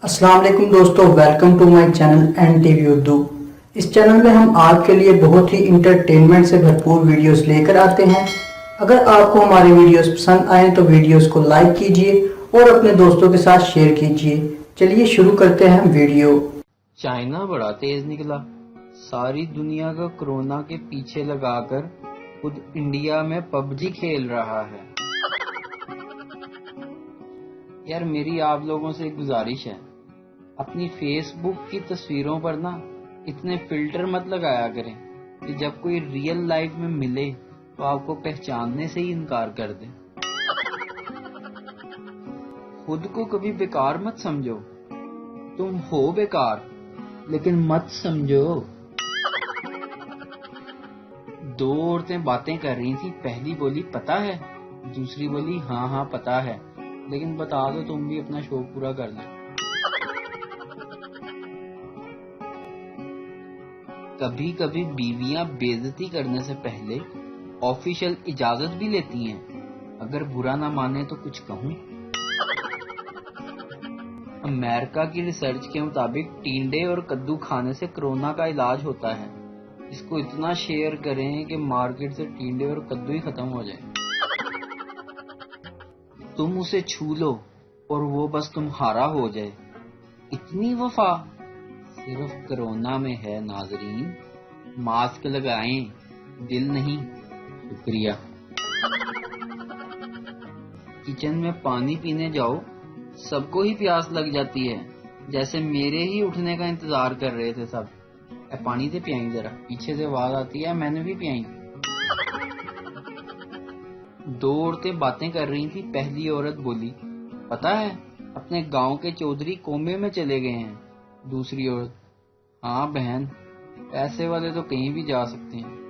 अस्सलाम वालेकुम दोस्तों, welcome to my channel N TV Urdu. इस चैनल में हम आपके लिए बहुत ही इंटरटेनमेंट से भरपूर वीडियोस लेकर आते हैं। अगर आपको हमारे वीडियोस पसंद आए तो वीडियोस को लाइक कीजिए और अपने दोस्तों के साथ शेयर कीजिए। चलिए शुरू करते हैं वीडियो। चाइना बड़ा तेज निकला, सारी दुनिया को कोरोना के पीछे लगाकर खुद इंडिया में पबजी खेल रहा है। यार मेरी आप लोगों से एक गुजारिश है, अपनी फेसबुक की तस्वीरों पर ना इतने फिल्टर मत लगाया करें कि जब कोई रियल लाइफ में मिले तो आपको पहचानने से ही इनकार कर दे। खुद को कभी बेकार मत समझो, तुम हो बेकार लेकिन मत समझो। दो औरतें बातें कर रही थी, पहली बोली पता है, दूसरी बोली हाँ हाँ पता है, लेकिन बता दो तुम भी अपना शौक पूरा कर लो। कभी कभी बीवियां बेइज्जती करने से पहले ऑफिशियल इजाजत भी लेती हैं। अगर बुरा ना माने तो कुछ कहूं। अमेरिका की रिसर्च के मुताबिक टिंडे और कद्दू खाने से कोरोना का इलाज होता है। इसको इतना शेयर करें कि मार्केट से टिंडे और कद्दू ही खत्म हो जाए। तुम उसे छू लो और वो बस तुम्हारा हो जाए, इतनी वफा सिर्फ कोरोना में है। नाजरीन, मास्क लगाएं, दिल नहीं। शुक्रिया। किचन में पानी पीने जाओ, सबको ही प्यास लग जाती है, जैसे मेरे ही उठने का इंतजार कर रहे थे सब। पानी से पियाई जरा, पीछे से आवाज आती है, मैंने भी पियाई। दो औरतें बातें कर रही थी, पहली औरत बोली पता है अपने गांव के चौधरी कोमे में चले गए हैं। दूसरी औरत हाँ बहन, पैसे वाले तो कहीं भी जा सकते हैं।